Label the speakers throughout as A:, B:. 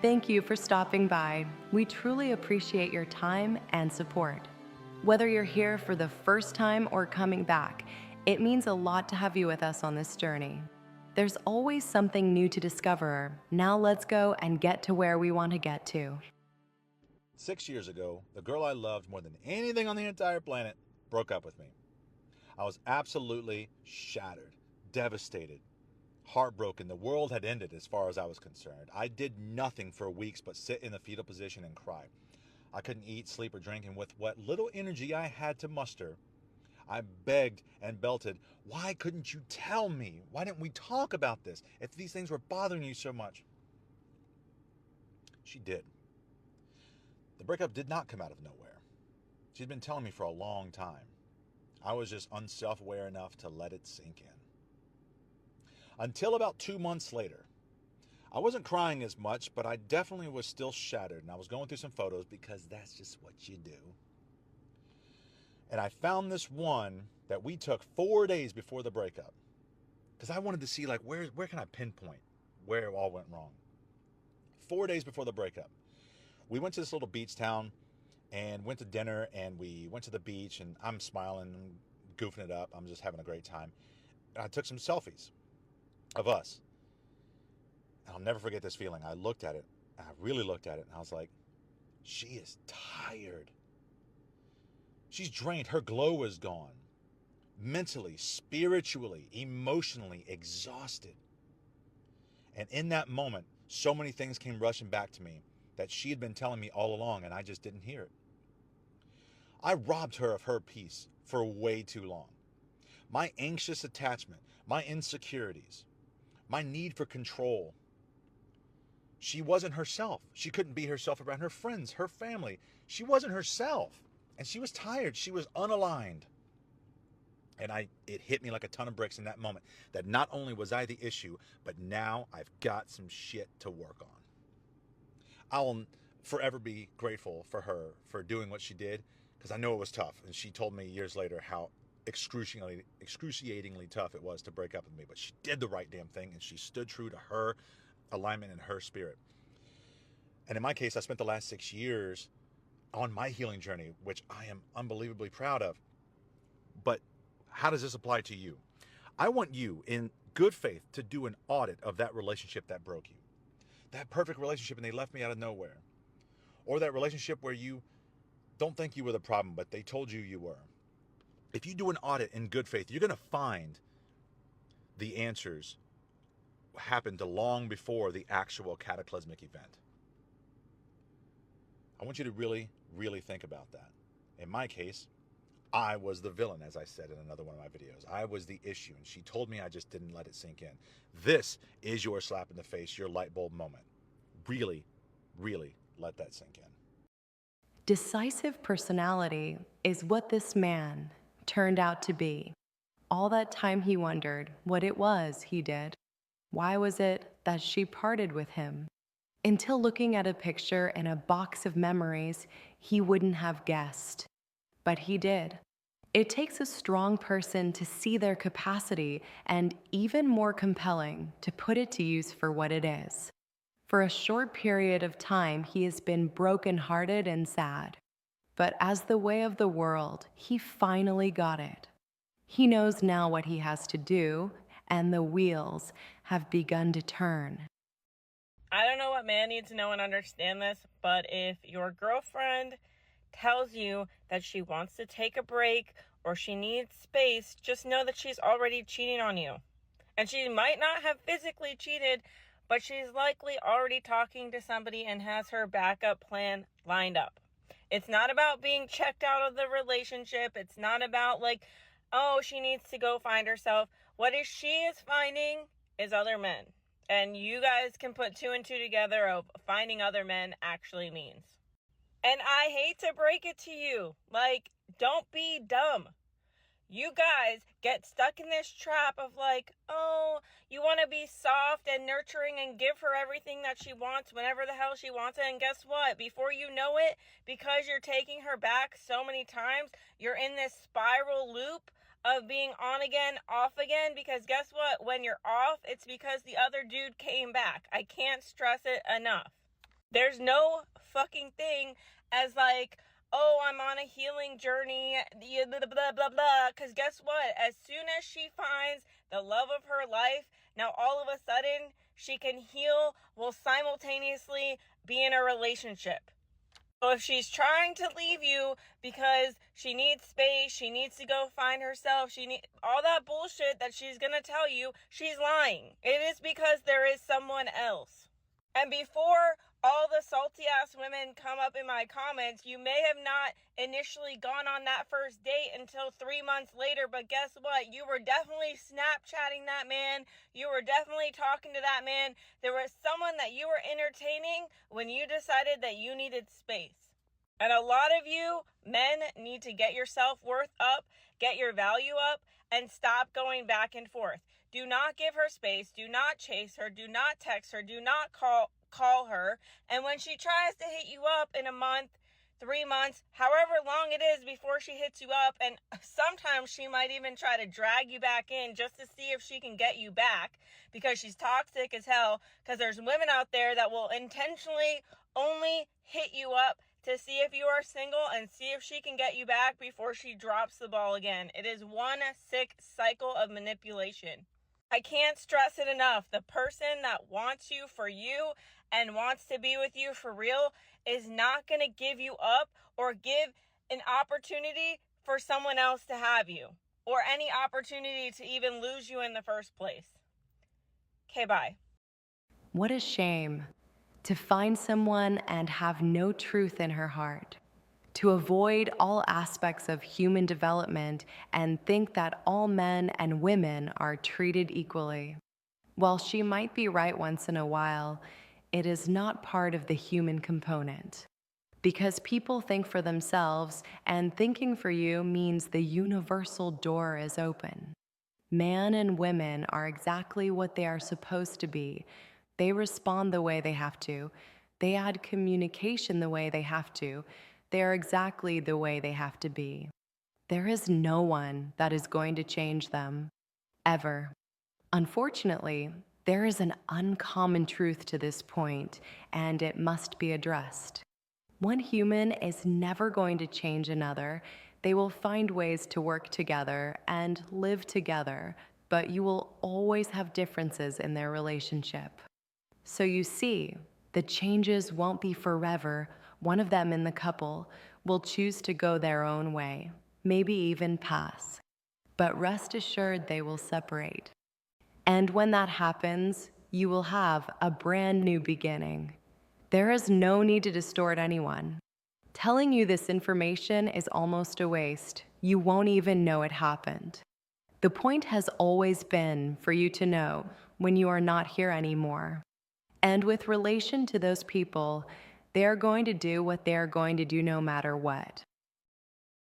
A: Thank you for stopping by. We truly appreciate your time and support. Whether you're here for the first time or coming back, it means a lot to have you with us on this journey. There's always something new to discover. Now let's go and get to where we want to get to.
B: 6 years ago, the girl I loved more than anything on the entire planet broke up with me. I was absolutely shattered, devastated, heartbroken. The world had ended as far as I was concerned. I did nothing for weeks but sit in the fetal position and cry. I couldn't eat, sleep, or drink, and with what little energy I had to muster, I begged and belted, "Why couldn't you tell me? Why didn't we talk about this if these things were bothering you so much?" She did. The breakup did not come out of nowhere. She'd been telling me for a long time. I was just unself-aware enough to let it sink in. Until about 2 months later. I wasn't crying as much, but I definitely was still shattered, and I was going through some photos because that's just what you do. And I found this one that we took 4 days before the breakup because I wanted to see, like, where can I pinpoint where it all went wrong. 4 days before the breakup, we went to this little beach town and went to dinner, and we went to the beach, and I'm smiling and goofing it up. I'm just having a great time. And I took some selfies of us. And I'll never forget this feeling. I looked at it, and I really looked at it, and I was like, she is tired. She's drained. Her glow is gone. Mentally, spiritually, emotionally exhausted. And in that moment, so many things came rushing back to me that she had been telling me all along, and I just didn't hear it. I robbed her of her peace for way too long. My anxious attachment, my insecurities, my need for control. She wasn't herself. She couldn't be herself around her friends, her family. She wasn't herself. And she was tired. She was unaligned. And it hit me like a ton of bricks in that moment that not only was I the issue, but now I've got some shit to work on. I'll forever be grateful for her for doing what she did, because I know it was tough. And she told me years later how excruciatingly tough it was to break up with me. But she did the right damn thing, and she stood true to her alignment and her spirit. And in my case, I spent the last 6 years on my healing journey, which I am unbelievably proud of. But how does this apply to you? I want you, in good faith, to do an audit of that relationship that broke you. That perfect relationship and they left me out of nowhere. Or that relationship where you don't think you were the problem, but they told you were. If you do an audit in good faith, you're going to find the answers happened long before the actual cataclysmic event. I want you to really, really think about that. In my case, I was the villain, as I said in another one of my videos. I was the issue, and she told me I just didn't let it sink in. This is your slap in the face, your light bulb moment. Really, really let that sink in.
A: Decisive personality is what this man turned out to be. All that time he wondered what it was he did. Why was it that she parted with him? Until looking at a picture in a box of memories, he wouldn't have guessed. But he did. It takes a strong person to see their capacity, and even more compelling, to put it to use for what it is. For a short period of time, he has been broken-hearted and sad. But as the way of the world, he finally got it. He knows now what he has to do, and the wheels have begun to turn.
C: I don't know what man needs to know and understand this, but if your girlfriend tells you that she wants to take a break or she needs space, just know that she's already cheating on you. And she might not have physically cheated, but she's likely already talking to somebody and has her backup plan lined up. It's not about being checked out of the relationship. It's not about like, oh, she needs to go find herself. What she is finding is other men. And you guys can put two and two together of finding other men actually means. And I hate to break it to you. Like, don't be dumb. You guys get stuck in this trap of like, oh, you want to be soft and nurturing and give her everything that she wants whenever the hell she wants it. And guess what? Before you know it, because you're taking her back so many times, you're in this spiral loop of being on again, off again, because guess what? When you're off, it's because the other dude came back. I can't stress it enough. There's no fucking thing as like, oh, I'm on a healing journey, blah, blah, blah, blah. Because guess what? As soon as she finds the love of her life, now all of a sudden she can heal while simultaneously be in a relationship. So if she's trying to leave you because she needs space, she needs to go find herself, she need all that bullshit that she's gonna tell you, she's lying. It is because there is someone else. And before all the salty ass women come up in my comments, you may have not initially gone on that first date until 3 months later, but guess what? You were definitely Snapchatting that man. You were definitely talking to that man. There was someone that you were entertaining when you decided that you needed space. And a lot of you men need to get your self-worth up, get your value up, and stop going back and forth. Do not give her space. Do not chase her. Do not text her. Do not call her. And when she tries to hit you up in a month, 3 months, however long it is before she hits you up, and sometimes she might even try to drag you back in just to see if she can get you back because she's toxic as hell, because there's women out there that will intentionally only hit you up to see if you are single and see if she can get you back before she drops the ball again. It is one sick cycle of manipulation. I can't stress it enough. The person that wants you for you and wants to be with you for real is not going to give you up or give an opportunity for someone else to have you or any opportunity to even lose you in the first place. Okay, bye.
A: What a shame to find someone and have no truth in her heart, to avoid all aspects of human development and think that all men and women are treated equally. While she might be right once in a while, it is not part of the human component. Because people think for themselves, and thinking for you means the universal door is open. Man and women are exactly what they are supposed to be. They respond the way they have to. They add communication the way they have to. They are exactly the way they have to be. There is no one that is going to change them, ever. Unfortunately, there is an uncommon truth to this point, and it must be addressed. One human is never going to change another. They will find ways to work together and live together, but you will always have differences in their relationship. So you see, the changes won't be forever. One of them in the couple will choose to go their own way, maybe even pass. But rest assured they will separate. And when that happens, you will have a brand new beginning. There is no need to distort anyone. Telling you this information is almost a waste. You won't even know it happened. The point has always been for you to know when you are not here anymore. And with relation to those people, they are going to do what they are going to do no matter what.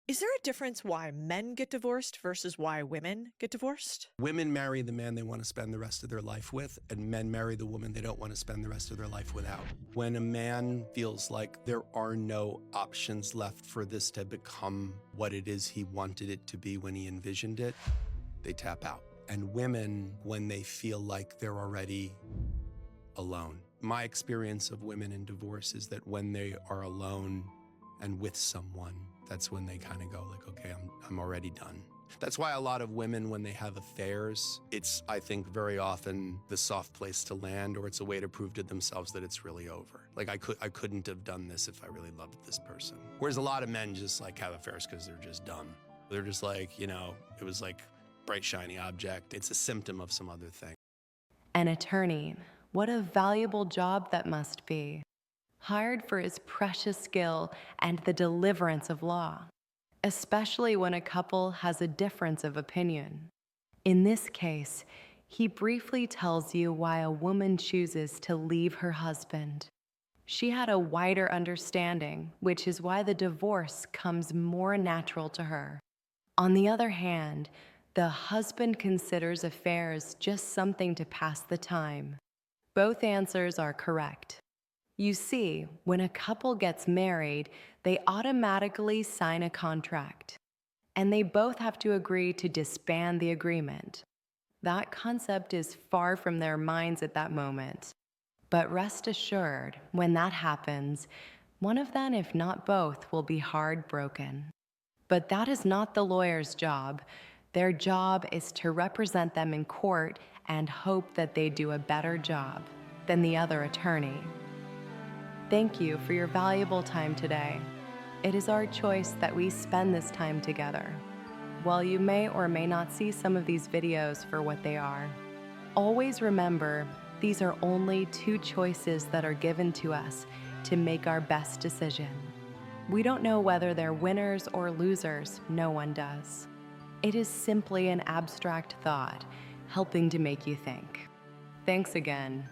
D: Is there a difference why men get divorced versus why women get divorced?
E: Women marry the man they want to spend the rest of their life with, and men marry the woman they don't want to spend the rest of their life without. When a man feels like there are no options left for this to become what it is he wanted it to be when he envisioned it, they tap out. And women, when they feel like they're already alone. My experience of women in divorce is that when they are alone and with someone, that's when they kind of go like, okay, I'm already done. That's why a lot of women, when they have affairs, it's, I think, very often the soft place to land, or it's a way to prove to themselves that it's really over. Like, I couldn't have done this if I really loved this person. Whereas a lot of men just like have affairs because they're just dumb. They're just like, it was like bright, shiny object. It's a symptom of some other thing.
A: An attorney, what a valuable job that must be. Hired for his precious skill and the deliverance of law, especially when a couple has a difference of opinion. In this case, he briefly tells you why a woman chooses to leave her husband. She had a wider understanding, which is why the divorce comes more natural to her. On the other hand, the husband considers affairs just something to pass the time. Both answers are correct. You see, when a couple gets married, they automatically sign a contract, and they both have to agree to disband the agreement. That concept is far from their minds at that moment. But rest assured, when that happens, one of them, if not both, will be hard broken. But that is not the lawyer's job. Their job is to represent them in court and hope that they do a better job than the other attorney. Thank you for your valuable time today. It is our choice that we spend this time together. While you may or may not see some of these videos for what they are, always remember these are only two choices that are given to us to make our best decision. We don't know whether they're winners or losers, no one does. It is simply an abstract thought, helping to make you think. Thanks again.